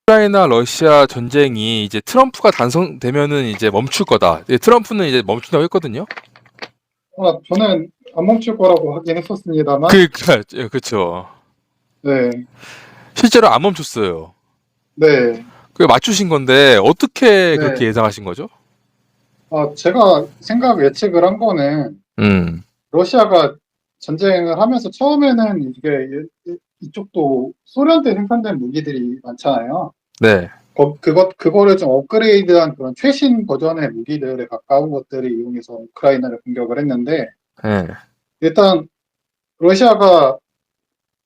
우크라이나 러시아 전쟁이 이제 트럼프가 당선되면은 이제 멈출 거다. 트럼프는 이제 멈춘다고 했거든요. 저는 안 멈출 거라고 하긴 했었습니다만, 그러니까 그렇죠. 네, 실제로 안 멈췄어요. 네, 그 맞추신 건데 어떻게 그렇게 네. 예상하신 거죠? 제가 예측을 한 거는, 음, 러시아가 전쟁을 하면서 처음에는 이쪽도 소련 때 생산된 무기들이 많잖아요. 네, 그거를 좀 업그레이드한 그런 최신 버전의 무기들에 가까운 것들을 이용해서 우크라이나를 공격을 했는데, 네, 일단, 러시아가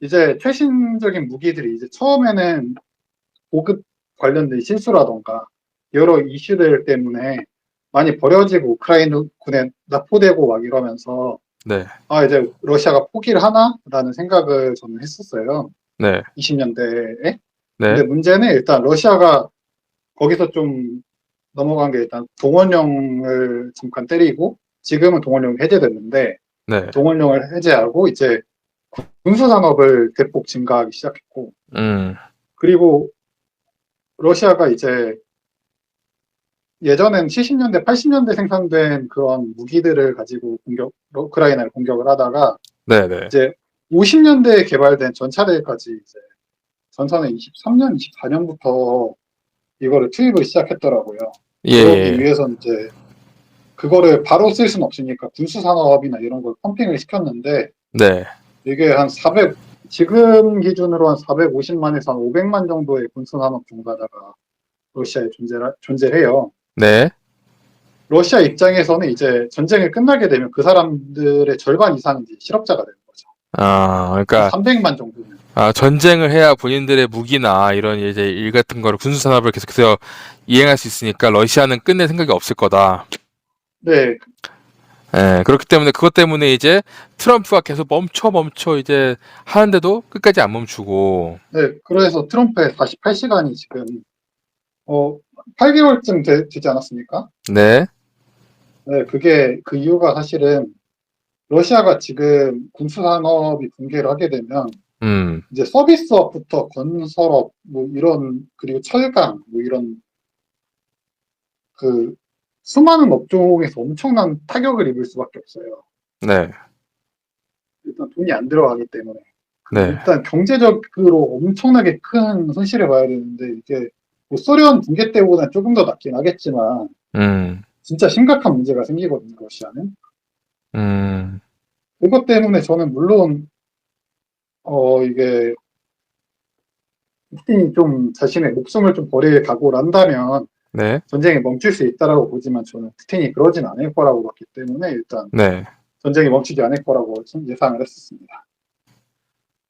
이제 최신적인 무기들이 이제 처음에는 보급 관련된 실수라던가 여러 이슈들 때문에 많이 버려지고 우크라이나 군에 납포되고 막 이러면서 네, 이제 러시아가 포기를 하나라는 생각을 저는 했었어요. 네, 20년대에. 근데 네, 문제는 일단 러시아가 거기서 좀 넘어간 게 일단 동원령을 잠깐 때리고 지금은 동원령이 해제됐는데 네, 동원령을 해제하고 이제 군수 산업을 대폭 증가하기 시작했고 음, 그리고 러시아가 이제 예전엔 70년대, 80년대 생산된 그런 무기들을 가지고 우크라이나를 공격을 하다가 네, 네, 이제 50년대에 개발된 전차들까지 이제 전차는 23년, 24년부터 이거를 투입을 시작했더라고요. 예, 그러기 예, 위해서는 이제 그거를 바로 쓸 수는 없으니까 군수 산업이나 이런 걸 펌핑을 시켰는데 네, 이게 한 400, 지금 기준으로 한 450만에서 한 500만 정도의 군수 산업 종사자가 러시아에 존재해요. 네. 러시아 입장에서는 이제 전쟁이 끝나게 되면 그 사람들의 절반 이상은 이제 실업자가 되는 거죠. 한 그러니까 300만 정도는. 전쟁을 해야 본인들의 무기나 이런 이제 일 같은 거를 군수 산업을 계속해서 이행할 수 있으니까 러시아는 끝낼 생각이 없을 거다. 네, 예, 그렇기 때문에 그것 때문에 이제 트럼프가 계속 멈춰 이제 하는데도 끝까지 안 멈추고. 네. 그래서 트럼프의 48시간이 지금, 어, 8개월쯤 되지 않았습니까? 네, 네, 그 이유가 사실은 러시아가 지금 군수산업이 붕괴를 하게 되면 음, 이제 서비스업부터 건설업, 뭐 이런, 그리고 철강, 뭐 이런 그 수많은 업종에서 엄청난 타격을 입을 수밖에 없어요. 네, 일단 돈이 안 들어가기 때문에. 네, 일단 경제적으로 엄청나게 큰 손실을 봐야 되는데 이게 뭐 소련 붕괴 때보다 조금 더 낫긴 하겠지만 음, 진짜 심각한 문제가 생기거든요, 러시아는. 음, 그것 때문에 저는 물론 이게 푸틴이 좀 자신의 목숨을 좀 버릴 각오를 한다면 네, 전쟁이 멈출 수 있다라고 보지만 저는 푸틴이 그러진 않을 거라고 봤기 때문에 일단 네. 전쟁이 멈추지 않을 거라고 예상을 했었습니다.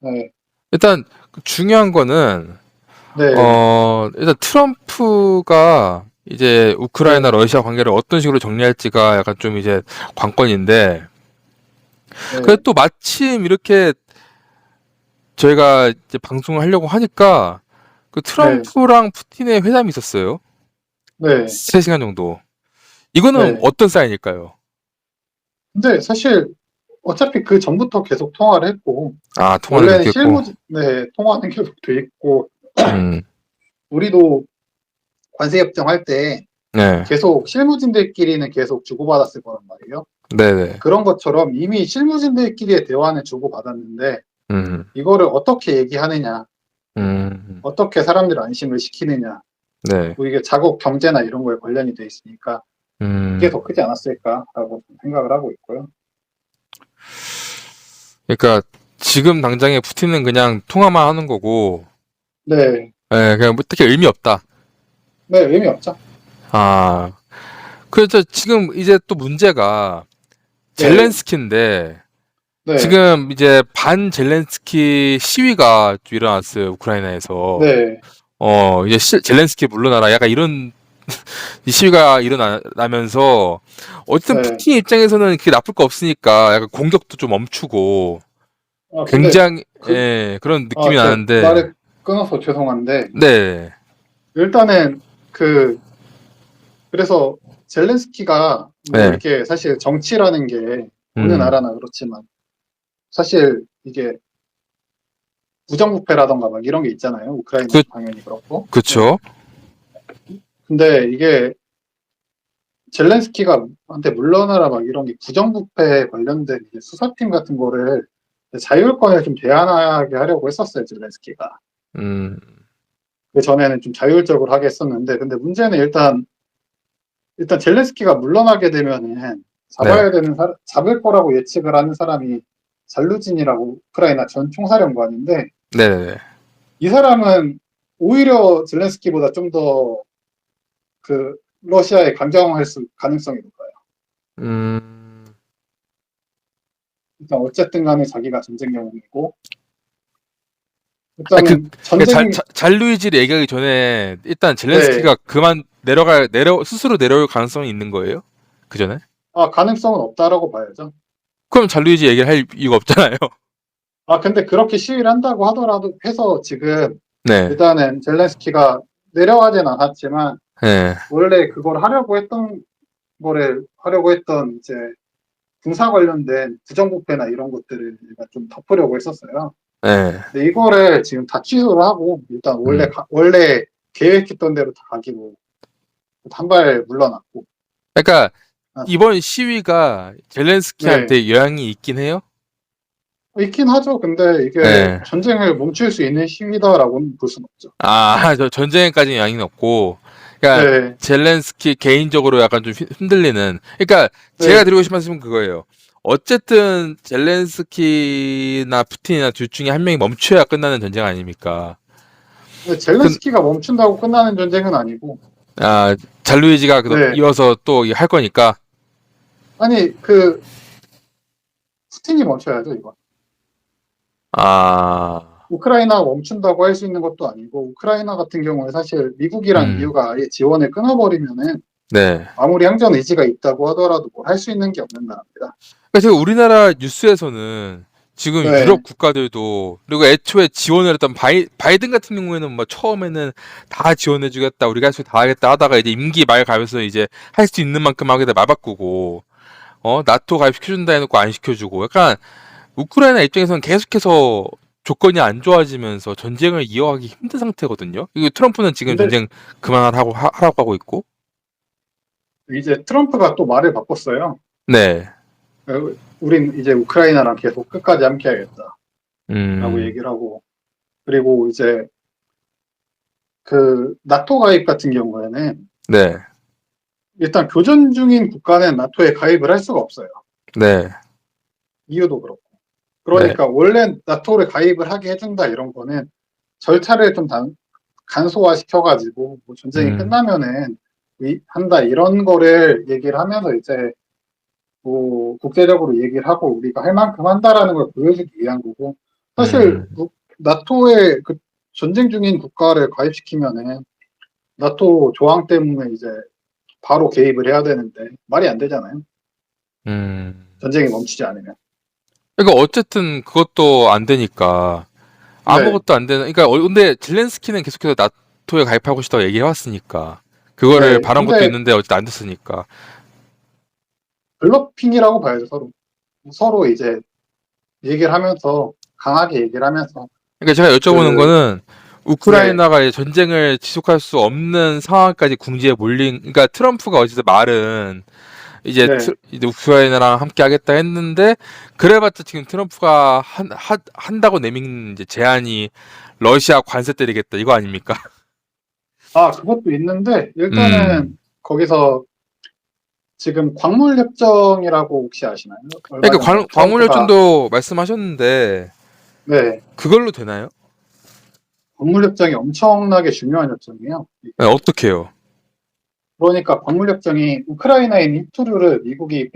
네, 일단 중요한 거는 네, 일단 트럼프가 이제 우크라이나 네, 러시아 관계를 어떤 식으로 정리할지가 약간 좀 이제 관건인데, 그래 네, 또 마침 이렇게 저희가 이제 방송을 하려고 하니까 그 네, 트럼프랑 푸틴의 회담이 있었어요. 네, 3시간 정도. 이거는 네. 어떤 사인일까요? 근데 사실 어차피 그 전부터 계속 통화를 했고, 통화는 원래는 그렇게 했고. 네, 통화는 계속 돼 있고, 음, 우리도 관세 협정할 때 네, 계속 실무진들끼리는 계속 주고받았을 거란 말이에요. 네네. 그런 것처럼 이미 실무진들끼리의 대화는 주고받았는데, 음, 이거를 어떻게 얘기하느냐, 음, 어떻게 사람들을 안심을 시키느냐, 네. 뭐 이게 자국 경제나 이런 거에 관련이 돼 있으니까, 이게 음, 더 크지 않았을까라고 생각을 하고 있고요. 그러니까 지금 당장에 푸틴은 그냥 통화만 하는 거고, 네, 그냥 뭐 특히 의미 없다. 네, 의미 없죠. 아, 그래서 지금 이제 또 문제가 네, 젤렌스키인데, 네, 지금 이제 반 젤렌스키 시위가 또 일어났어요, 우크라이나에서. 네, 이제 젤렌스키 물러나라. 약간 이런 이 시위가 일어나면서, 어쨌든 네. 푸틴 입장에서는 그게 나쁠 거 없으니까 약간 공격도 좀 멈추고, 근데 굉장히, 그 예, 그런 느낌이 제가 나는데, 말을 끊어서 죄송한데, 네, 일단은 그, 그래서 젤렌스키가 뭐 네, 이렇게 사실 정치라는 게 어느 음, 나라나 그렇지만 사실 이게 부정부패라던가 막 이런 게 있잖아요. 우크라이나도 그, 당연히 그렇고. 그쵸. 근데 이게 젤렌스키가 한테 물러나라 막 이런 게 부정부패에 관련된 이제 수사팀 같은 거를 자율권을 좀 제한하게 하려고 했었어요, 젤렌스키가. 음, 그 전에는 좀 자율적으로 하게 했었는데, 근데 문제는 일단 젤렌스키가 물러나게 되면은 네. 잡을 거라고 예측을 하는 사람이 잘루진이라고 우크라이나 전 총사령관인데, 네네네. 이 사람은 오히려 젤렌스키보다 좀 더 그 러시아에 강경할 가능성이 높아요. 음, 일단 어쨌든 간에 자기가 전쟁 영웅이고, 아, 일단은 잘루이지를 얘기하기 전에 일단 네, 젤렌스키가 스스로 내려올 가능성이 있는 거예요? 그 전에? 가능성은 없다라고 봐야죠. 그럼 잘루이지 얘기를 할 이유가 없잖아요. 근데 그렇게 시위를 한다고 하더라도 해서 지금 네. 일단은 젤렌스키가 내려가진 않았지만 네. 원래 그걸 하려고 했던 이제 군사 관련된 부정부패나 이런 것들을 얘가 좀 덮으려고 했었어요. 네. 근데 이거를 지금 다 취소를 하고 일단 음. 원래 계획했던 대로 다 가기로 한 발 물러났고. 그러니까 아, 이번 시위가 네. 젤렌스키한테 영향이 있긴 해요? 있긴 하죠. 근데 이게 네. 전쟁을 멈출 수 있는 시위다라고는 볼 수는 없죠. 아, 저 전쟁에까지는 영향이 없고, 그러니까 네. 젤렌스키 개인적으로 약간 좀 흔들리는. 그러니까 제가 네. 드리고 싶은 말씀은 그거예요. 어쨌든 젤렌스키나 푸틴이나 둘 중에 한 명이 멈춰야 끝나는 전쟁 아닙니까? 근데 그, 젤렌스키가 멈춘다고 끝나는 전쟁은 아니고, 아, 잘루이지가 네. 이어서 또 할 거니까. 아니, 푸틴이 멈춰야죠, 이거. 아, 우크라이나가 멈춘다고 할 수 있는 것도 아니고, 우크라이나 같은 경우에 사실 미국이란 음, 이유가 아예 지원을 끊어버리면은 네. 아무리 항전 의지가 있다고 하더라도 뭘 할 수 있는 게 없는 나라입니다. 그러니까 지금 우리나라 뉴스에서는 지금 네. 유럽 국가들도 그리고 애초에 지원을 했던 바이든 같은 경우에는 뭐 처음에는 다 지원해주겠다 우리가 할 수 다 하겠다 하다가 이제 임기 말 가면서 이제 할 수 있는 만큼 하겠다 말 바꾸고 나토 가입시켜준다 해놓고 안 시켜주고 약간 우크라이나 입장에서는 계속해서 조건이 안 좋아지면서 전쟁을 이어가기 힘든 상태거든요. 이거 트럼프는 지금 근데 전쟁 그만하라고 하라고 하고 있고. 이제 트럼프가 또 말을 바꿨어요. 네. 우린 이제 우크라이나랑 계속 끝까지 함께 하겠다라고 음. 얘기를 하고, 그리고 이제 그 나토 가입 같은 경우에는 네. 일단 교전 중인 국가는 나토에 가입을 할 수가 없어요. 네. 이유도 그렇고. 네. 그러니까 원래 나토를 가입을 하게 해준다 이런 거는 절차를 좀 간소화 시켜가지고 뭐 전쟁이 음. 끝나면은 한다 이런 거를 얘기를 하면서 이제 뭐 국제적으로 얘기를 하고 우리가 할 만큼 한다라는 걸 보여주기 위한 거고, 사실 음. 나토에 그 전쟁 중인 국가를 가입시키면은 나토 조항 때문에 이제 바로 개입을 해야 되는데 말이 안 되잖아요. 음. 전쟁이 멈추지 않으면. 그러니까 어쨌든 그것도 안 되니까 네, 아무것도 안 되는. 그러니까 근데 젤렌스키는 계속해서 나토에 가입하고 싶다고 얘기해 왔으니까 그거를 네. 바란 것도 근데 있는데 어쨌든 안 됐으니까. 블러핑이라고 봐야죠, 서로. 서로 이제 얘기를 하면서, 강하게 얘기를 하면서, 그러니까 제가 여쭤보는 그, 거는 네, 우크라이나가 이제 전쟁을 지속할 수 없는 상황까지 궁지에 몰린. 그러니까 트럼프가 어제 말은 네. 이제 우크라이나랑 함께 하겠다 했는데 그래봤자 지금 트럼프가 한다고 내민 이제 제안이 러시아 관세 때리겠다 이거 아닙니까? 그것도 있는데, 음. 일단은 거기서 지금 광물협정이라고 혹시 아시나요? 얼마 그러니까 전에 트럼프가, 광물열전도 말씀하셨는데 네, 그걸로 되나요? 광물협정이 엄청나게 중요한 협정이에요. 네, 이게. 어떻게 해요? 그러니까 광물협정이 우크라이나인 히토류를 미국이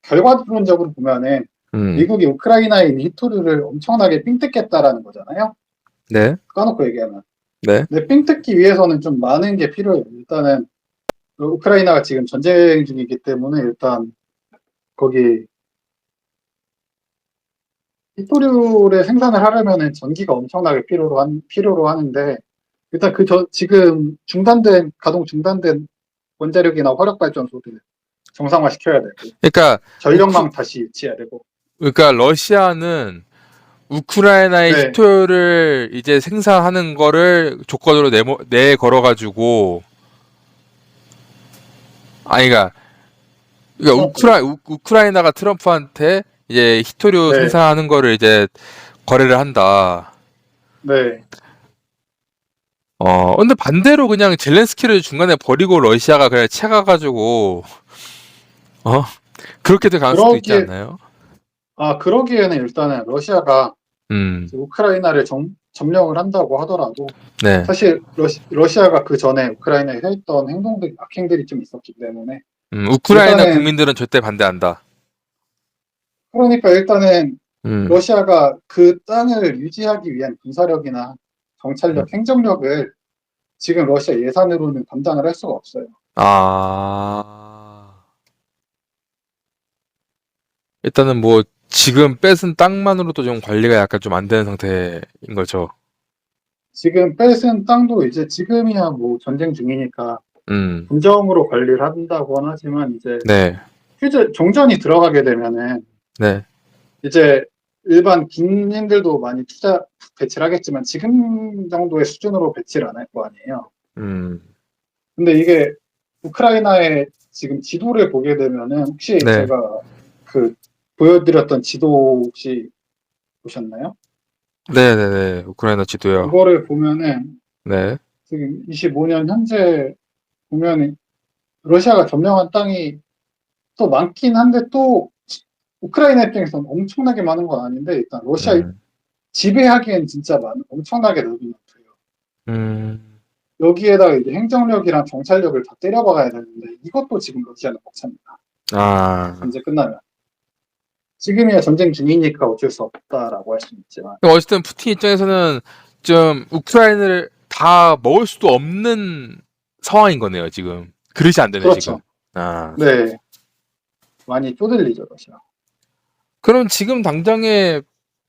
결과론적으로 보면은 음. 미국이 우크라이나인 히토류를 엄청나게 삥뜯겠다라는 거잖아요. 네. 까놓고 얘기하면. 네. 근데 삥뜯기 위해서는 좀 많은 게 필요해요. 일단은 우크라이나가 지금 전쟁 중이기 때문에 일단 거기 히토류를 생산을 하려면은 전기가 엄청나게 필요로 하는데 일단 지금 가동 중단된 원자력이나 화력발전소들 정상화 시켜야 되고 그러니까 우크 전력망 다시 유치해야 되고. 그러니까 러시아는 우크라이나의 네, 히토를 이제 생산하는 거를 조건으로 내 걸어가지고, 아니, 그러니까 트럼프요. 우크라이나가 트럼프한테 이제 히토류 네, 생산하는 거를 이제 거래를 한다. 네. 근데 반대로 그냥 젤렌스키를 중간에 버리고 러시아가 그냥 채가가지고, 어, 그렇게도 갈 수도 있지 그러기에, 않나요? 그러기에는 일단은 러시아가 음, 이제 우크라이나를 점령을 한다고 하더라도 네. 사실 러시아가 그 전에 우크라이나에 해했던 행동들이 악행들이 좀 있었기 때문에 우크라이나 일단은 국민들은 절대 반대한다. 그러니까 일단은 음, 러시아가 그 땅을 유지하기 위한 군사력이나 음. 정찰력, 행정력을 지금 러시아 예산으로는 감당을 할 수가 없어요. 아, 일단은 뭐, 지금 뺏은 땅만으로도 좀 관리가 약간 좀 안 되는 상태인 거죠. 지금 뺏은 땅도 이제 지금이야 뭐 전쟁 중이니까 음, 군정으로 관리를 한다고는 하지만 이제 네, 종전이 들어가게 되면은 네, 이제 일반 군인들도 많이 배치를 하겠지만 지금 정도의 수준으로 배치를 안 할 거 아니에요. 음, 근데 이게 우크라이나의 지금 지도를 보게 되면은 혹시 네, 제가 그 보여드렸던 지도 혹시 보셨나요? 네네네, 우크라이나 지도요. 그거를 보면은 네, 지금 25년 현재 보면은 러시아가 점령한 땅이 또 많긴 한데 또 우크라이나 입장에서는 엄청나게 많은 건 아닌데 일단 러시아 음, 지배하기엔 진짜 엄청나게 넓은 영토예요. 음, 여기에다가 이제 행정력이랑 정찰력을 다 때려박아야 되는데 이것도 지금 러시아는 벅찹니다. 아. 전쟁 끝나면. 지금이야 전쟁 중이니까 어쩔 수 없다라고 할 수는 있지만. 어쨌든 푸틴 입장에서는 좀 우크라이나를 다 먹을 수도 없는 상황인 거네요, 지금. 그릇이 안 되네, 지금. 그렇죠. 아. 네. 많이 쪼들리죠, 러시아. 그럼 지금 당장에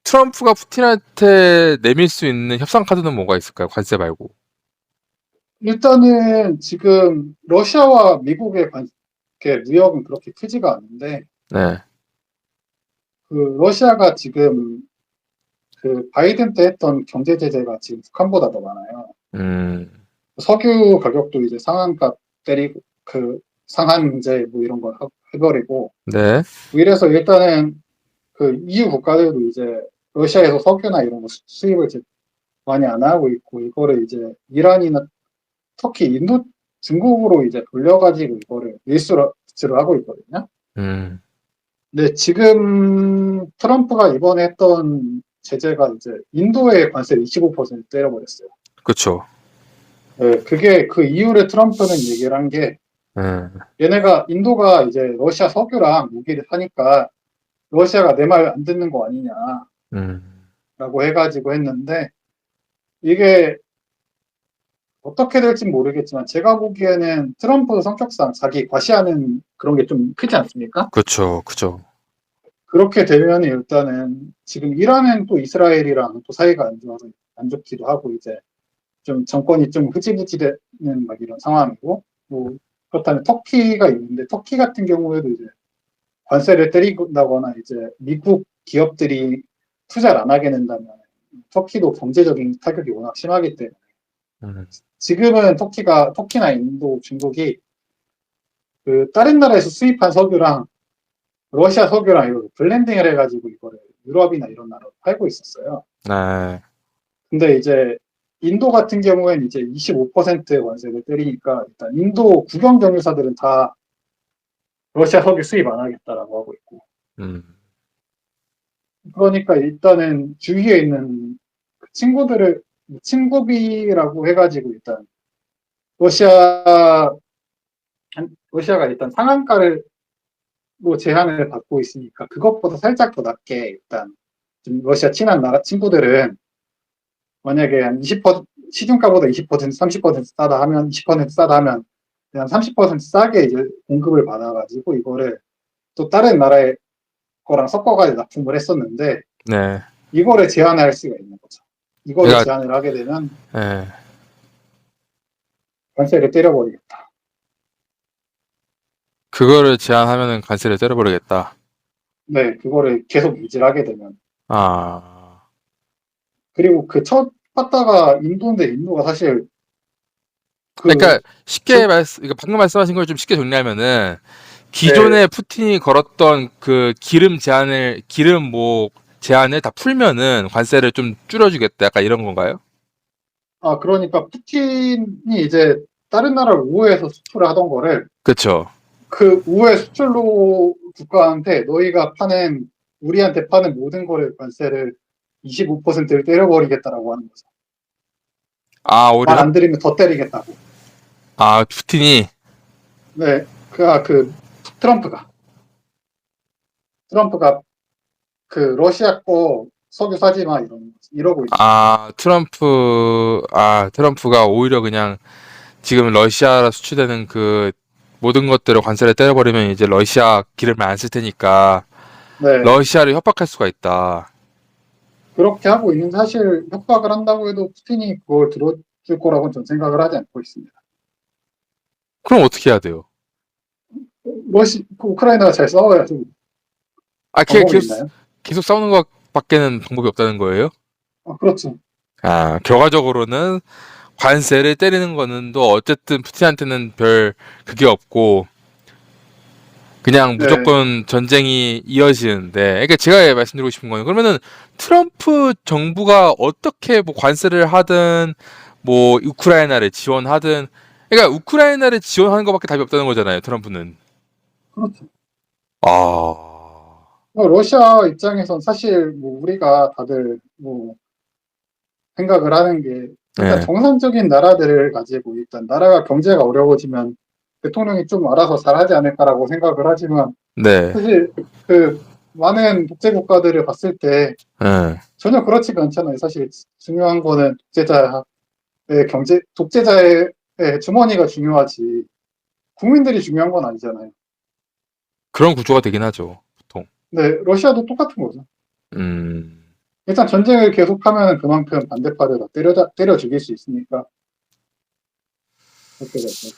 트럼프가 푸틴한테 내밀 수 있는 협상 카드는 뭐가 있을까요? 관세 말고. 일단은 지금 러시아와 미국의 무역은 그렇게 크지가 않은데 네. 그 러시아가 지금 그 바이든 때 했던 경제 제재가 지금 북한보다 더 많아요. 음, 석유 가격도 이제 상한가 때리고 그 상한제 뭐 이런 걸 해버리고 네. 뭐 이래서 일단은 그 EU 국가들도 이제 러시아에서 석유나 이런 거 수입을 이제 많이 안 하고 있고 이거를 이제 이란이나 터키, 인도, 중국으로 이제 돌려가지고 이거를 밀수를 하고 있거든요. 음, 근데 지금 트럼프가 이번에 했던 제재가 이제 인도의 관세를 25% 때려버렸어요. 그쵸. 네, 그게 그 이후에 트럼프는 얘기를 한 게 음, 인도가 이제 러시아 석유랑 무기를 사니까 러시아가 내 말 안 듣는 거 아니냐라고 음, 해가지고 했는데 이게 어떻게 될지 모르겠지만 제가 보기에는 트럼프 성격상 자기 과시하는 그런 게 좀 크지 않습니까? 그쵸, 그쵸. 그렇게 되면 일단은 지금 이란은 또 이스라엘이랑 또 사이가 안 좋아서 안 좋기도 하고 이제 좀 정권이 좀 흐지부지되는 막 이런 상황이고 뭐 그렇다면 터키가 있는데 터키 같은 경우에도 이제 관세를 때린다거나 이제 미국 기업들이 투자를 안 하게 된다면 터키도 경제적인 타격이 워낙 심하기 때문에 음, 지금은 터키나 인도, 중국이 그 다른 나라에서 수입한 석유랑 러시아 석유랑 이걸 블렌딩을 해가지고 이거를 유럽이나 이런 나라로 팔고 있었어요. 네. 근데 이제 인도 같은 경우에는 이제 25%의 관세를 때리니까 일단 인도 국영 경유사들은 다 러시아 석유 수입 안 하겠다라고 하고 있고 음, 그러니까 일단은 주위에 있는 그 친구비라고 해가지고 일단 러시아 러시아가 일단 상한가를 로 제한을 받고 있으니까 그것보다 살짝 더 낮게 일단 좀 러시아 친한 나라 친구들은 만약에 한 20% 시중가보다 20% 30% 싸다 하면 20% 싸다 하면 그냥 30% 싸게 이제 공급을 받아가지고 이거를 또 다른 나라의 거랑 섞어가지고 납품을 했었는데 네. 이거를 제한할 수가 있는 거죠. 이거를 그러니까, 제한을 하게 되면 예. 관세를 때려버리겠다. 그거를 제한하면은 관세를 때려버리겠다. 네, 그거를 계속 유지를 하게 되면 아. 그리고 그 첫 봤다가 인도인데 인도가 사실 그러니까 그 쉽게 그러니까 방금 말씀하신 걸 좀 쉽게 정리하면은 네. 기존에 푸틴이 걸었던 그 기름 뭐 제한을 다 풀면은 관세를 좀 줄여주겠다. 약간 이런 건가요? 아, 그러니까 푸틴이 이제 다른 나라를 우회해서 수출을 하던 거를 그쵸. 그 우회 수출로 국가한테 너희가 우리한테 파는 모든 거를 관세를 25%를 때려버리겠다라고 하는 거죠. 아, 말 오히려 안 들으면 더 때리겠다고. 푸틴이 네, 트럼프가 트럼프가 그 러시아 거 석유 사지 마 이러고 있는 거죠. 트럼프가 오히려 그냥 지금 러시아 수출되는 그 모든 것들을 관세를 때려버리면 이제 러시아 기름을 안 쓸 테니까 네, 러시아를 협박할 수가 있다. 그렇게 하고 있는데 사실 협박을 한다고 해도 푸틴이 그걸 들어줄 거라고는 전 생각을 하지 않고 있습니다. 그럼 어떻게 해야 돼요? 우크라이나가 잘 싸워야 좀 방법이 계속, 있나요? 계속 싸우는 것밖에는 방법이 없다는 거예요? 그렇죠. 결과적으로는 관세를 때리는 거는 또 어쨌든 푸틴한테는 별 그게 없고 그냥 네, 무조건 전쟁이 이어지는데, 그러니까 제가 말씀드리고 싶은 거는 그러면은 트럼프 정부가 어떻게 뭐 관세를 하든 뭐 우크라이나를 지원하든, 그러니까 우크라이나를 지원하는 것밖에 답이 없다는 거잖아요, 트럼프는. 그렇죠. 아, 러시아 입장에선 사실 뭐 우리가 다들 뭐 생각을 하는 게 일단 네, 정상적인 나라들을 가지고 일단 나라가 경제가 어려워지면 대통령이 좀 알아서 잘하지 않을까라고 생각을 하지만 네, 사실 그 많은 독재 국가들을 봤을 때 네. 전혀 그렇지가 않잖아요. 사실 중요한 거는 독재자의 주머니가 중요하지 국민들이 중요한 건 아니잖아요. 그런 구조가 되긴 하죠, 보통. 근데 러시아도 똑같은 거죠. 음. 일단 전쟁을 계속하면 그만큼 반대파를 다 때려 죽일 수 있으니까 그렇게 되죠.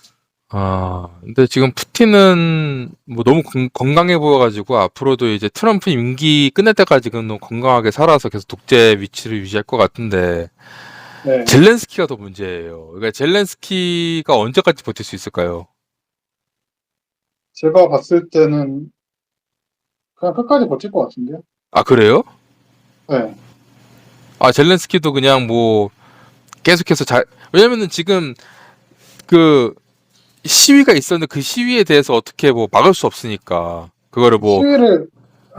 근데 지금 푸틴은 뭐 너무 건강해 보여가지고 앞으로도 이제 트럼프 임기 끝날 때까지 너무 건강하게 살아서 계속 독재 위치를 유지할 것 같은데 네, 젤렌스키가 더 문제예요. 그러니까 젤렌스키가 언제까지 버틸 수 있을까요? 제가 봤을 때는 그냥 끝까지 버틸 것 같은데요. 아, 그래요? 네, 젤렌스키도 그냥 뭐 계속해서 왜냐면은 지금 그 시위가 있었는데 그 시위에 대해서 어떻게 뭐 막을 수 없으니까 그거를 뭐. 시위를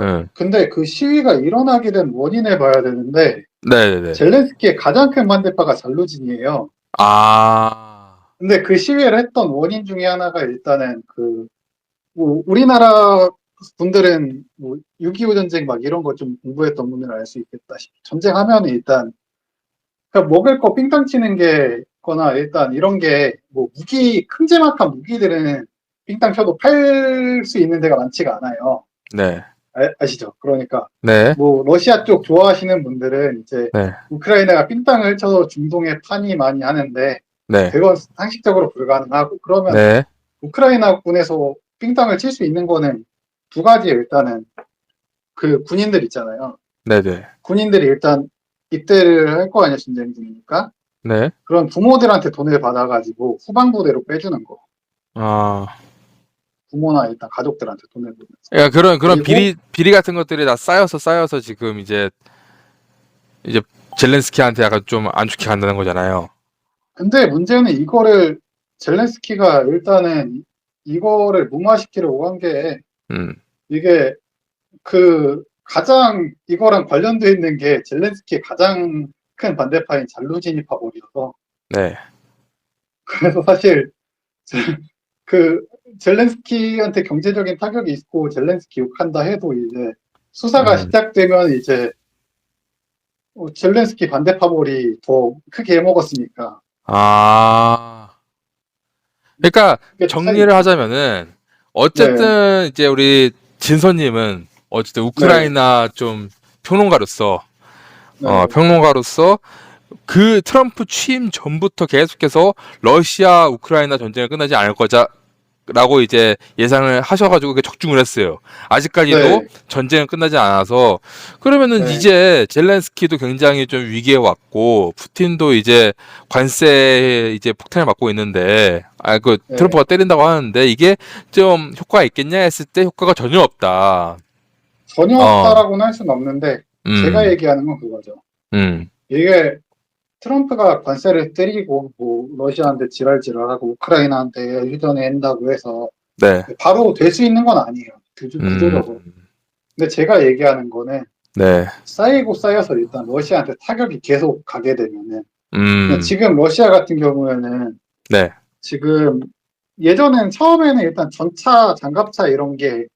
예. 근데 그 시위가 일어나게 된 원인을 봐야 되는데 네네네. 젤렌스키의 가장 큰 반대파가 잘루진이에요. 아, 근데 그 시위를 했던 원인 중에 하나가 일단은 뭐 우리나라 분들은 뭐6.25 전쟁 막 이런 거 좀 공부했던 분들은 알 수 있겠다시피 전쟁하면 일단 그러니까 먹을 거 삥땅 치는 게 거나 일단 이런 게 뭐 큼지막한 무기들은 삥땅 쳐도 팔 수 있는 데가 많지가 않아요. 네. 아시죠? 그러니까 네. 뭐 러시아 쪽 좋아하시는 분들은 이제 네. 우크라이나가 삥땅을 쳐서 중동에 파니 많이 하는데 네. 그건 상식적으로 불가능하고 그러면 네. 우크라이나 군에서 삥땅을 칠 수 있는 거는 두 가지 일단은 그 군인들 있잖아요. 네네. 군인들이 일단 입대를 할 거 아니야 전쟁 중이니까 네. 그런 부모들한테 돈을 받아가지고 후방부대로 빼주는 거. 아, 부모나 일단 가족들한테 돈을 보내서. 그러니까 그런 그리고 비리 같은 것들이 다 쌓여서 지금 이제 젤렌스키한테 약간 좀 안 좋게 간다는 거잖아요. 근데 문제는 이거를 젤렌스키가 일단은 이거를 무마시키려고 한 게 음, 이게 가장 이거랑 관련돼 있는 게 젤렌스키의 가장 큰 반대파인 잘루지니 파벌이어서 네. 그래서 사실 그 젤렌스키한테 경제적인 타격이 있고 젤렌스키 욕한다 해도 이제 수사가 음, 시작되면 이제 젤렌스키 반대파벌이 더 크게 해먹었으니까 아, 그러니까 이게 정리를 하자면은 네, 어쨌든 이제 우리 진서님은 어쨌든 네, 우크라이나 좀 평론가로서 네, 평론가로서 그 트럼프 취임 전부터 계속해서 러시아 우크라이나 전쟁을 끝나지 않을 거자 라고 이제 예상을 하셔가지고 그게 적중을 했어요. 아직까지도 네. 전쟁은 끝나지 않아서 그러면은 네. 이제 젤렌스키도 굉장히 좀 위기에 왔고 푸틴도 이제 관세에 이제 폭탄을 맞고 있는데 그 네. 트럼프가 때린다고 하는데 이게 좀 효과가 있겠냐 했을 때 효과가 전혀 없다. 전혀 어, 없다라고는 할 수는 없는데 제가 음, 얘기하는 건 그거죠. 음, 이게 트럼프가 관세를 때리고 뭐 러시아한테 지랄지랄하고 우크라이나한테 휴전에 한다고 해서 네, 바로 될 수 있는 건 아니에요. 음, 구조적으로. 근데 제가 얘기하는 거는 네, 쌓이고 쌓여서 일단 러시아한테 타격이 계속 가게 되면은 그냥 음, 지금 러시아 같은 경우에는 네, 지금 예전엔 처음에는 일단 전차, 장갑차 이런 게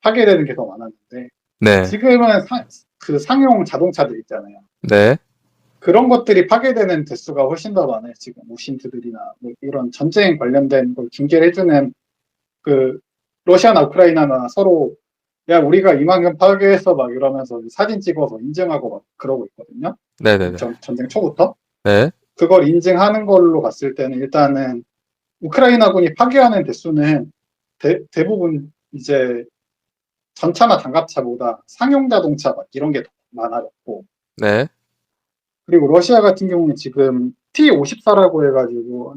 파괴되는 게 더 많았는데 네, 지금은 그 상용 자동차들 있잖아요. 네, 그런 것들이 파괴되는 대수가 훨씬 더 많아요. 지금 오신트들이나 뭐 이런 전쟁 관련된 걸 중계를 해주는 그 러시아나 우크라이나나 서로 야 우리가 이만큼 파괴했어 막 이러면서 사진 찍어서 인증하고 막 그러고 있거든요. 네, 네, 네, 전쟁 초부터 네, 그걸 인증하는 걸로 봤을 때는 일단은 우크라이나군이 파괴하는 대수는 대부분 이제 전차나 장갑차보다 상용 자동차 막 이런 게 더 많아졌고 네, 그리고 러시아 같은 경우는 지금 T-54라고 해가지고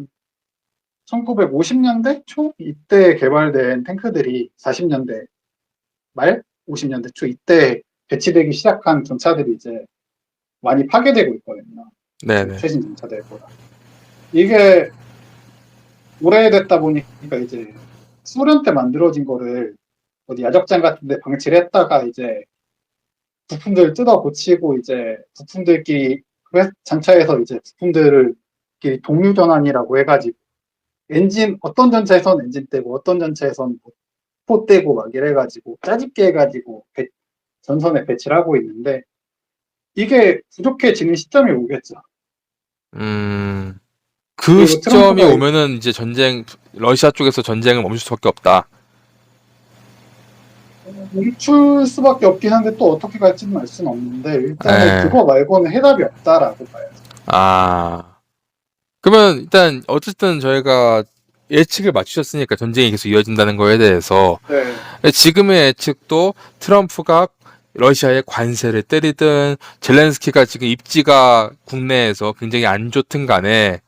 1950년대 초 이때 개발된 탱크들이 40년대 말 50년대 초 이때 배치되기 시작한 전차들이 이제 많이 파괴되고 있거든요. 네, 네, 최신 전차들보다. 이게 오래됐다 보니까 이제 소련 때 만들어진 거를 어디 야적장 같은 데 방치를 했다가 이제 부품들 뜯어 고치고 이제 부품들끼리 장차에서 이제 부품들을 동류 전환이라고 해가지고 엔진 어떤 전차에선 엔진 떼고 어떤 전차에선 포 떼고 막 이래가지고 짜집게 해가지고 전선에 배치를 하고 있는데 이게 부족해지는 시점이 오겠죠. 그 그리고 시점이 트럼프가 오면은 이제 러시아 쪽에서 전쟁을 멈출 수밖에 없다. 멈출 수밖에 없긴 한데 또 어떻게 갈지는 알 수는 없는데 일단은 예. 그거 말고는 해답이 없다라고 봐야죠. 아. 그러면 일단 어쨌든 저희가 예측을 맞추셨으니까 전쟁이 계속 이어진다는 거에 대해서 네, 지금의 예측도 트럼프가 러시아의 관세를 때리든 젤렌스키가 지금 입지가 국내에서 굉장히 안 좋든 간에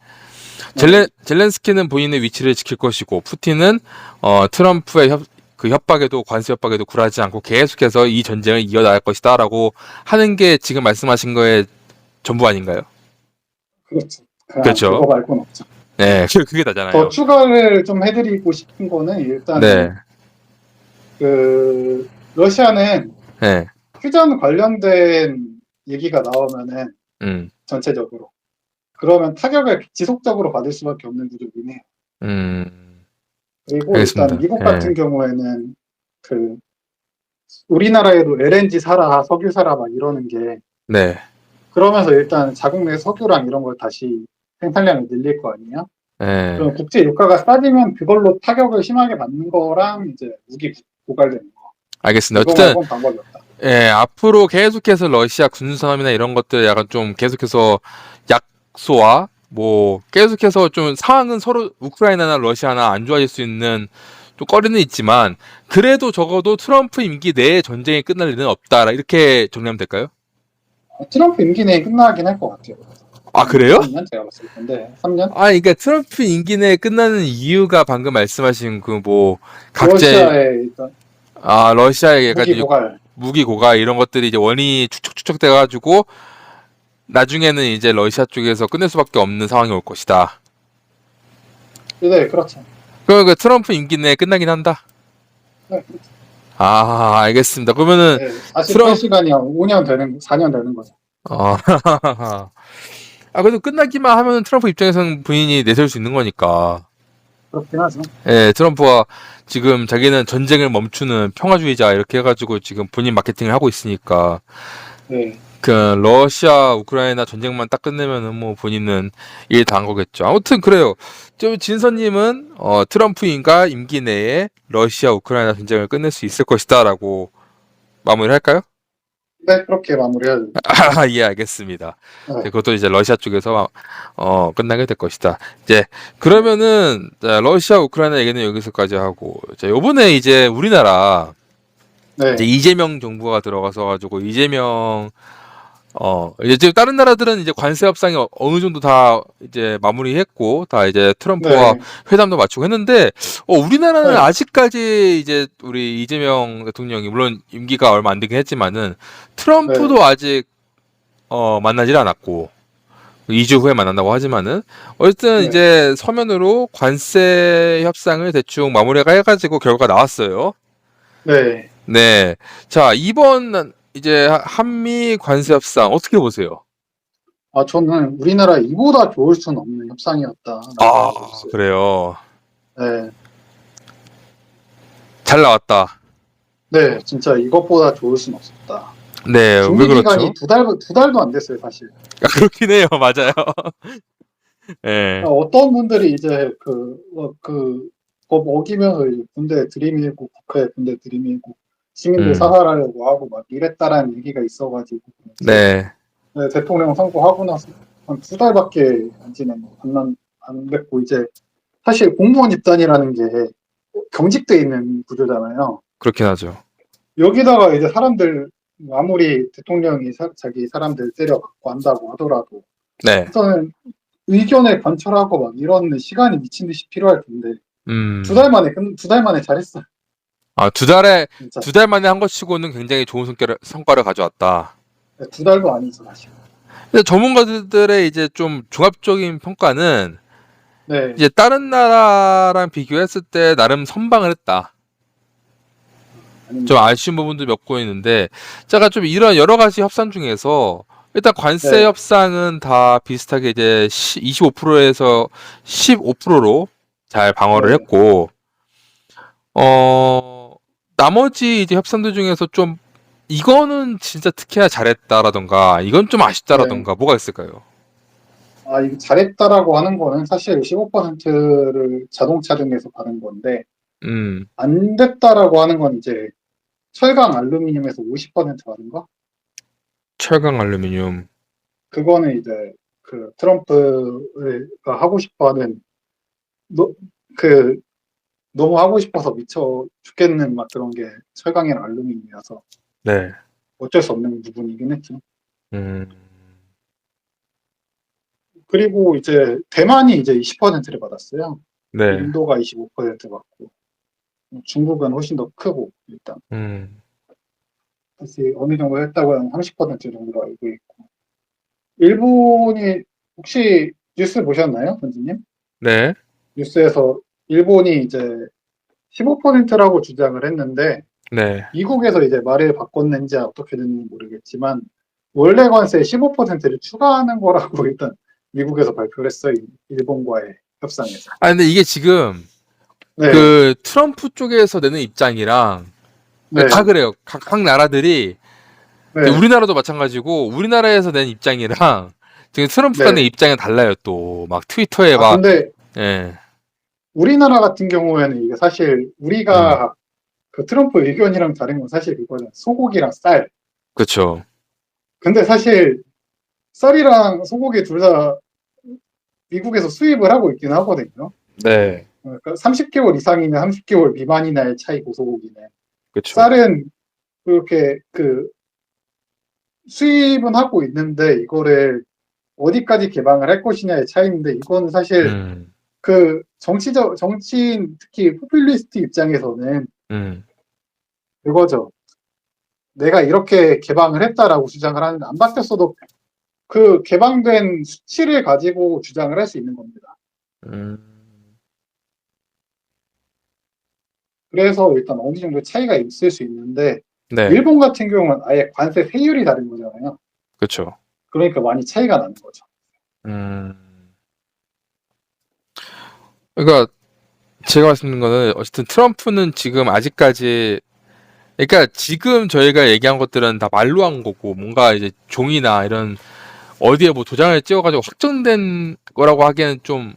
네. 젤렌스키는 본인의 위치를 지킬 것이고 푸틴은 트럼프의 그 협박에도 관세 협박에도 굴하지 않고 계속해서 이 전쟁을 이어나갈 것이다라고 하는 게 지금 말씀하신 거의 전부 아닌가요? 그렇죠. 그렇죠. 그거 말고는 없죠. 네, 그게 더 다잖아요. 추가를 좀 해드리고 싶은 거는 일단은 네, 그 러시아는 네, 휴전 관련된 얘기가 나오면은 음, 전체적으로 그러면 타격을 지속적으로 받을 수밖에 없는 구조긴 해요. 그리고 일단 알겠습니다. 미국 네, 같은 경우에는 그 우리나라에도 LNG 사라, 석유 사라 막 이러는 게 네, 그러면서 일단 자국 내 석유랑 이런 걸 다시 생산량을 늘릴 거 아니에요? 네, 그럼 국제 유가가 싸지면 그걸로 타격을 심하게 받는 거랑 이제 무기 고갈되는 거. 알겠습니다. 이거 어쨌든 말고는 방법이 없다. 예, 앞으로 계속해서 러시아 군수산업이나 이런 것들 약간 좀 계속해서 약소와 뭐 계속해서 좀 상황은 서로 우크라이나나 러시아나 안 좋아질 수 있는 좀 꺼리는 있지만 그래도 적어도 트럼프 임기 내에 전쟁이 끝날 일은 없다 이렇게 정리하면 될까요? 트럼프 임기 내에 끝나긴 할 것 같아요. 아, 한 그래요? 3년 제가 봤을 텐데 3년? 아, 그러니까 트럼프 임기 내에 끝나는 이유가 방금 말씀하신 그 뭐 각제 러시아의 일단 러시아의 약간 무기 고갈. 무기 고가 이런 것들이 이제 원인이 축적돼 가지고 나중에는 이제 러시아 쪽에서 끝낼 수밖에 없는 상황이 올 것이다. 네, 그렇죠. 그럼 그 트럼프 임기 내에 끝나긴 한다. 네, 그렇죠. 아, 알겠습니다. 그러면은 네, 트럼 48시간이 5년 되는 4년 되는 거죠. 어, 그래도 끝나기만 하면 트럼프 입장에서는 본인이 내세울 수 있는 거니까. 그렇긴 하죠. 예, 트럼프가 지금 자기는 전쟁을 멈추는 평화주의자 이렇게 해가지고 지금 본인 마케팅을 하고 있으니까 네. 그 러시아 우크라이나 전쟁만 딱 끝내면은 뭐 본인은 일 다 한 거겠죠. 아무튼 그래요. 좀 진서님은 트럼프인가 임기 내에 러시아 우크라이나 전쟁을 끝낼 수 있을 것이다라고 마무리할까요? 네, 그렇게 마무리해야죠. 아, 예, 알겠습니다. 네, 그것도 이제 러시아 쪽에서 끝나게 될 것이다. 이제 그러면은 자, 러시아 우크라이나 얘기는 여기서까지 하고 자, 요번에 이제 우리나라 이제 네, 이재명 정부가 들어가서 가지고 이재명 이제 다른 나라들은 이제 관세 협상이 어느 정도 다 이제 마무리했고 다 이제 트럼프와 네, 회담도 마치고 했는데 우리나라는 네, 아직까지 이제 우리 이재명 대통령이 물론 임기가 얼마 안 되긴 했지만은 네, 트럼프도 아직 만나질 않았고 2주 후에 만난다고 하지만은 어쨌든 네, 이제 서면으로 관세 협상을 대충 마무리가 해가지고 결과가 나왔어요. 네. 네. 자, 이번 이제 한미 관세 협상 어떻게 보세요? 아, 저는 우리나라 이보다 좋을 수는 없는 협상이었다라고 아, 보고 있어요. 그래요. 네, 잘 나왔다. 네, 진짜 이것보다 좋을 수는 없었다. 네, 왜 준비 기간이 그렇죠? 두 달도 안 됐어요, 사실. 아, 그렇긴 해요. 맞아요. 예. 어떤 분들이 이제 법 어기면서 이제 군대 들이밀고, 국회 군대 들이밀고, 시민들 음. 사살하려고 하고 막 이랬다라는 얘기가 있어가지고, 네. 네, 대통령 선거하고 나서 한 두 달밖에 안 됐고, 이제 사실 공무원 집단이라는 게 경직돼 있는 구조잖아요. 그렇긴 하죠. 여기다가 이제 사람들, 아무리 대통령이 자기 사람들 때려갖고 한다고 하더라도, 네. 우선은 의견을 관철하고 막 이런 시간이 미친 듯이 필요할 텐데, 음. 두 달 만에 잘했어. 아, 진짜. 두 달 만에 한 것치고는 굉장히 좋은 성과를 가져왔다. 네, 두 달도 아니죠, 사실. 근데 전문가들의 이제 좀 종합적인 평가는 네, 이제 다른 나라랑 비교했을 때 나름 선방을 했다. 좀 아닙니다. 아쉬운 부분도 몇 고 있는데, 제가 좀 이런 여러 가지 협상 중에서 일단 관세 네, 협상은 다 비슷하게 이제 25%에서 15%로 잘 방어를 네, 했고, 어, 나머지 이제 협상들 중에서 좀 이거는 진짜 특히나 잘했다라던가, 이건 좀 네. 아쉽다라던가, 뭐가 있을까요? 아, 이거 잘했다라고 하는 거는 사실 15%를 자동차 등에서 받은 건데, 음, 안 됐다라고 하는 건 이제 철강 알루미늄에서 50% 받은 거? 철강 알루미늄. 그거는 이제 그 트럼프가 하고 싶어 하는, 너, 그, 너무 하고 싶어서 미쳐 죽겠는 막 그런 게 철강이랑 알루미늄이라서 네. 어쩔 수 없는 부분이긴 했죠. 음, 그리고 이제 대만이 이제 20%를 받았어요. 네. 인도가 25% 받고 중국은 훨씬 더 크고 일단 음, 다시 어느 정도 했다고 하면 30% 정도로 알고 있고 일본이 혹시 뉴스 보셨나요, 선생님? 네. 뉴스에서 일본이 이제 15%라고 주장을 했는데 네. 미국에서 이제 말을 바꿨는지 어떻게 됐는지 모르겠지만 원래 관세 15%를 추가하는 거라고 일단 미국에서 발표를 했어요. 일본과의 협상에서. 아, 근데 이게 지금 네, 그 트럼프 쪽에서 내는 입장이랑 다 네, 그래요. 각 나라들이 네, 우리나라도 마찬가지고 우리나라에서 낸 입장이랑 지금 트럼프가 낸 네. 입장이 달라요. 또 막 트위터에 아, 막 근데 예. 우리나라 같은 경우에는 이게 사실 음. 우리가 그 트럼프 의견이랑 다른 건 사실 그거는 소고기랑 쌀. 그렇죠. 근데 사실 쌀이랑 소고기 둘 다 미국에서 수입을 하고 있긴 하거든요. 네. 그러니까 30개월 이상이나 30개월 미만이나의 차이고 소고기는. 그렇죠. 쌀은 그렇게 그 수입은 하고 있는데 이거를 어디까지 개방을 할 것이냐의 차이인데 이건 사실 음. 그 정치인 특히 포퓰리스트 입장에서는 음. 그거죠. 내가 이렇게 개방을 했다라고 주장을 하는데 안 바뀌었어도 그 개방된 수치를 가지고 주장을 할 수 있는 겁니다. 음. 그래서 일단 어느 정도 차이가 있을 수 있는데 네. 일본 같은 경우는 아예 관세 세율이 다른 거잖아요. 그렇죠. 그러니까 많이 차이가 나는 거죠. 음. 그러니까 제가 말씀드린 거는 어쨌든 트럼프는 지금 아직까지 그러니까 지금 저희가 얘기한 것들은 다 말로 한 거고 뭔가 이제 종이나 이런 어디에 뭐 도장을 찍어가지고 확정된 거라고 하기에는 좀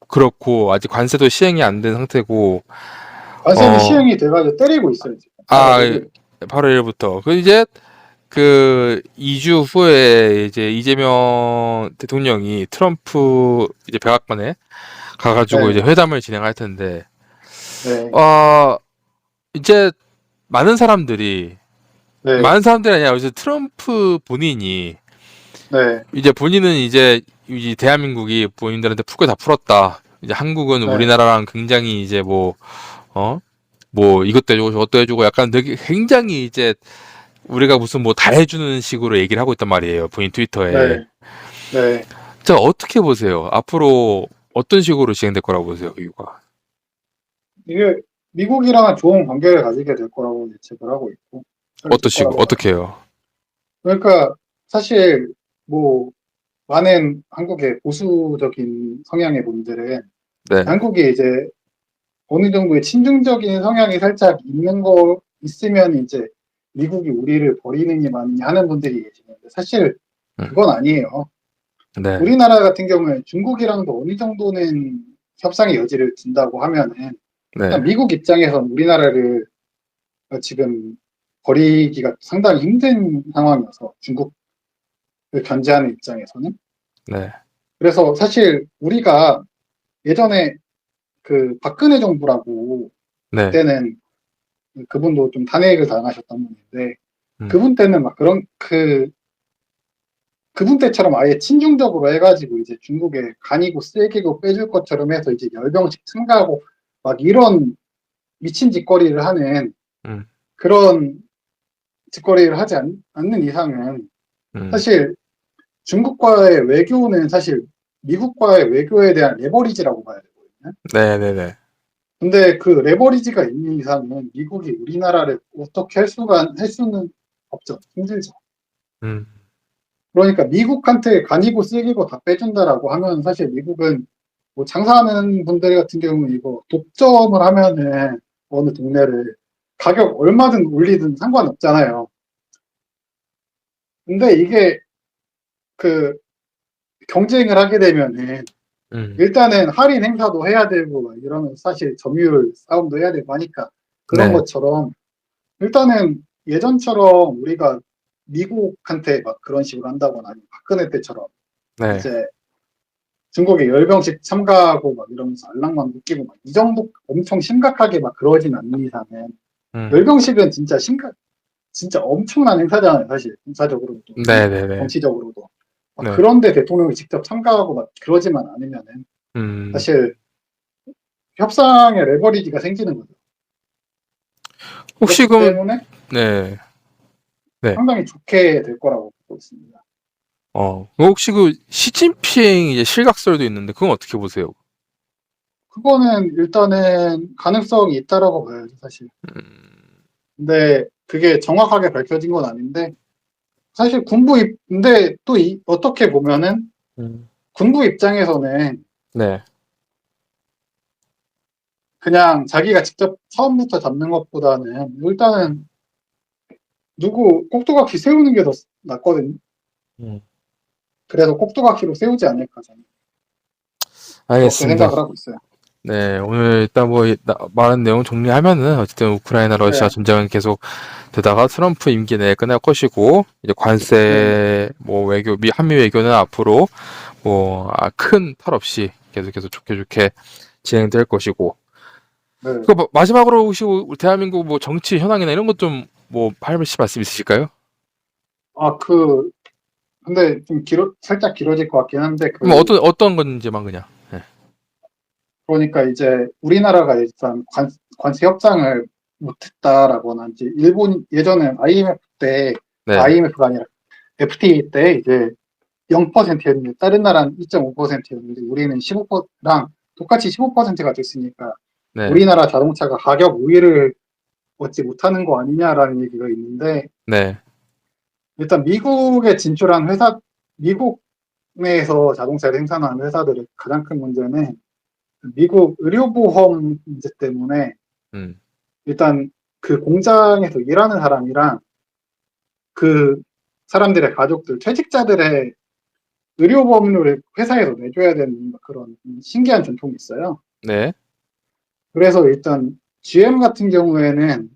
그렇고 아직 관세도 시행이 안 된 상태고 관세는 어, 시행이 돼가지고 때리고 있어요 지금 8월 아 1일. 바로 1일부터 그 이제 그 2주 후에 이제 이재명 대통령이 트럼프 이제 백악관에 가가지고 이제 네, 회담을 진행할 텐데, 네, 어, 이제 많은 사람들이, 네, 많은 사람들이 아니라 이제 트럼프 본인이 네, 이제 본인은 이제 이 대한민국이 본인들한테 풀 거 다 풀었다. 이제 한국은 네, 우리나라랑 굉장히 이제 뭐, 어? 뭐 이것도 해주고 저것도 해주고 약간 되게 굉장히 이제 우리가 무슨 뭐 다 해주는 식으로 얘기를 하고 있단 말이에요. 본인 트위터에. 네, 네. 자, 어떻게 보세요? 앞으로 어떤 식으로 진행될 거라고 보세요, 이유가? 이게 미국이랑은 좋은 관계를 가지게 될 거라고 예측을 하고 있고, 될 어떤 식으로, 거라고 봐요. 어떻게 해요? 그러니까 사실 뭐 많은 한국의 보수적인 성향의 분들은 네, 한국에 이제 어느 정도의 친중적인 성향이 살짝 있는 거 있으면 이제 미국이 우리를 버리느니 마느니 하는 분들이 계시는데 사실 음, 그건 아니에요. 네, 우리나라 같은 경우에 중국이랑도 어느 정도는 협상의 여지를 둔다고 하면은 네, 일단 미국 입장에선 우리나라를 지금 버리기가 상당히 힘든 상황이어서 중국을 견제하는 입장에서는 네, 그래서 사실 우리가 예전에 그 박근혜 정부라고 네, 그때는 그분도 좀 탄핵을 당하셨던 분인데 음, 그분 때는 막 그분 때처럼 아예 친중적으로 해가지고 이제 중국에 간이고 세게고 빼줄 것처럼 해서 이제 열병식 참가하고 막 이런 미친 짓거리를 하는 음, 그런 짓거리를 하지 않는 이상은 음, 사실 중국과의 외교는 사실 미국과의 외교에 대한 레버리지라고 봐야 되거든요. 네, 네, 네, 근데 그 레버리지가 있는 이상은 미국이 우리나라를 어떻게 할 수는 없죠. 힘들죠. 음, 그러니까 미국한테 간이고 쓰기고 다 빼준다라고 하면 사실 미국은 뭐 장사하는 분들 같은 경우는 이거 독점을 하면은 어느 동네를 가격 얼마든 올리든 상관없잖아요. 근데 이게 그 경쟁을 하게 되면은 음, 일단은 할인 행사도 해야 되고 막 이러면 사실 점유율 싸움도 해야 되고 하니까 그런 네, 것처럼 일단은 예전처럼 우리가 미국한테 막 그런 식으로 한다거나 아니면 박근혜 때처럼 네, 이제 중국에 열병식 참가하고 막 이러면서 알랑만 웃기고 막 이 정도 엄청 심각하게 막 그러진 않는 이상은 음, 열병식은 진짜 엄청난 행사잖아요 사실 군사적으로도 네, 네, 네, 정치적으로도 막 네, 그런데 대통령이 직접 참가하고 막 그러지만 않으면은 음, 사실 협상의 레버리지가 생기는 거죠. 혹시 그렇기 그럼, 때문에 네, 네, 상당히 좋게 될 거라고 보고 있습니다. 혹시 그 시진핑 이제 실각설도 있는데 그건 어떻게 보세요? 그거는 일단은 가능성이 있다라고 봐야죠 사실. 음, 근데 그게 정확하게 밝혀진 건 아닌데 사실 근데 또 어떻게 보면은 음, 군부 입장에서는 네, 그냥 자기가 직접 처음부터 잡는 것보다는 일단은 누구 꼭두각시 세우는 게 더 낫거든요. 음, 그래서 꼭두각시로 세우지 않을까 저는 그렇게 알겠습니다. 생각을 하고 있어요. 네, 오늘 일단 뭐 말한 내용 정리하면은 어쨌든 우크라이나 러시아 네, 전쟁은 계속 되다가 트럼프 임기 내에 끝날 것이고 이제 네, 관세 뭐 외교 한미 외교는 앞으로 뭐 큰 탈 없이 계속해서 좋게 좋게 진행될 것이고 네. 그 마지막으로 혹시 우리 대한민국 뭐 정치 현황이나 이런 것 좀 뭐 할시 말씀 있으실까요? 아, 근데 좀 살짝 길어질 것 같긴 한데 그럼 어떤 건지만 그냥 네, 그러니까 이제 우리나라가 일단 관세 협상을 못했다라거나 이제 일본 예전에 IMF 때 네, IMF가 아니라 FTA 때 이제 0%였는데 다른 나라는 2.5%였는데 우리는 15%랑 똑같이 15%가 됐으니까 네, 우리나라 자동차가 가격 우위를 얻지 못하는 거 아니냐라는 얘기가 있는데 네, 일단 미국에 진출한 미국 내에서 자동차를 생산하는 회사들의 가장 큰 문제는 미국 의료보험 문제 때문에 음, 일단 그 공장에서 일하는 사람이랑 그 사람들의 가족들, 퇴직자들의 의료보험료를 회사에서 내줘야 되는 그런 신기한 전통이 있어요. 네, 그래서 일단 GM 같은 경우에는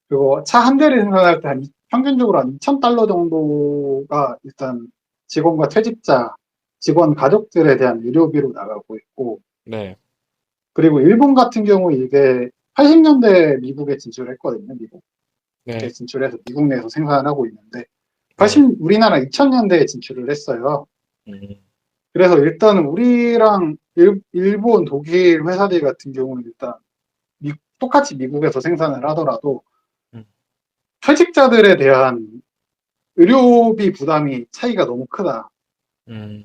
그거 차 한 대를 생산할 때 한 평균적으로 한 2,000달러 정도가 일단 직원과 퇴직자, 직원 가족들에 대한 의료비로 나가고 있고, 네. 그리고 일본 같은 경우 이게 80년대 미국에 진출했거든요. 미국에 네. 진출해서 미국 내에서 생산하고 있는데, 네. 우리나라 2000년대에 진출을 했어요. 음. 그래서 일단 우리랑 일본, 독일 회사들 같은 경우는 일단 똑같이 미국에서 생산을 하더라도 음. 퇴직자들에 대한 의료비 부담이 차이가 너무 크다. 음.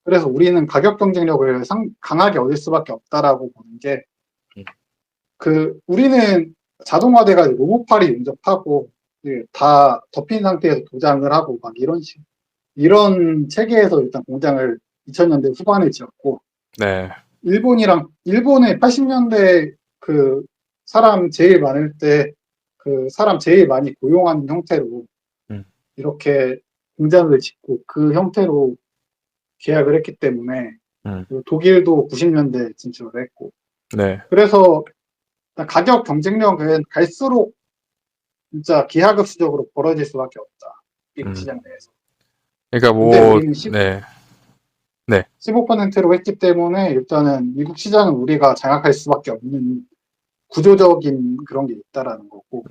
그래서 우리는 가격 경쟁력을 강하게 얻을 수밖에 없다라고 보는 게, 음. 우리는 자동화돼가지고 로봇팔이 용접하고, 다 덮인 상태에서 도장을 하고, 막 이런 체계에서 일단 공장을 2000년대 후반에 지었고, 네. 일본의 80년대 사람 제일 많을 때, 사람 제일 많이 고용하는 형태로, 음. 이렇게 공장을 짓고 그 형태로 계약을 했기 때문에 독일도 90년대 진출을 했고 네. 그래서 가격 경쟁력은 갈수록 진짜 기하급수적으로 벌어질 수밖에 없다. 미국 시장 내에서. 그러니까 근데 뭐 우리는 네. 15%로 했기 때문에 일단은 미국 시장은 우리가 장악할 수밖에 없는 구조적인 그런 게 있다라는 거고.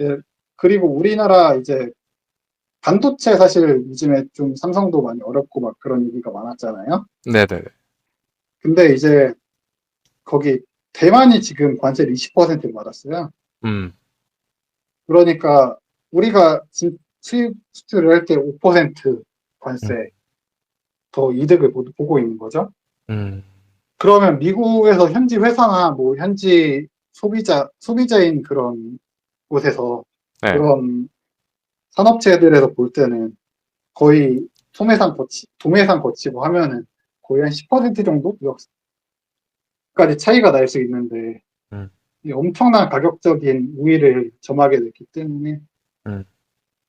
예, 그리고 우리나라 이제 반도체 사실 요즘에 좀 삼성도 많이 어렵고 막 그런 얘기가 많았잖아요. 네네네. 근데 이제 거기 대만이 지금 관세를 20%를 받았어요. 그러니까 우리가 수입 수출을 할 때 5% 관세 더 이득을 보고 있는 거죠. 그러면 미국에서 현지 회사나 뭐 현지 소비자인 그런 곳에서 네. 그런 산업체들에서 볼 때는 거의 도매상 거치고 하면은 거의 한 10% 정도 까지 차이가 날 수 있는데 이 엄청난 가격적인 우위를 점하게 됐기 때문에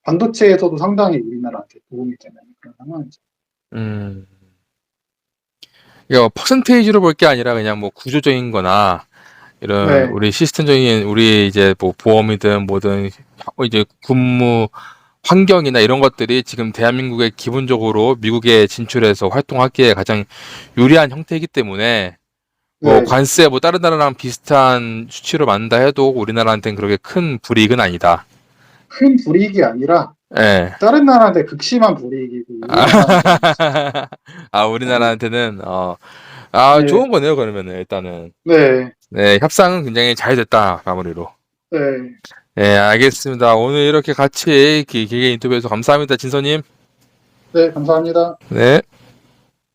반도체에서도 상당히 우리나라한테 도움이 되는 그런 상황이죠. 이거 퍼센테이지로 볼 게 아니라 그냥 뭐 구조적인 거나 이런 네, 우리 시스템적인 우리 이제 뭐 보험이든 뭐든 이제 근무 환경이나 이런 것들이 지금 대한민국에 기본적으로 미국에 진출해서 활동하기에 가장 유리한 형태이기 때문에 뭐 네, 관세 뭐 다른 나라랑 비슷한 수치로 만든다 해도 우리나라한테는 그렇게 큰 불이익은 아니다. 큰 불이익이 아니라 예. 다른 나라한테 극심한 불이익이고 아, 우리나라한테는 네, 우리나라한테는 네, 좋은 거네요, 그러면은 일단은. 네, 네, 협상은 굉장히 잘 됐다, 마무리로. 네, 네, 알겠습니다. 오늘 이렇게 같이 길게 인터뷰해서 감사합니다, 진서님. 네, 감사합니다. 네.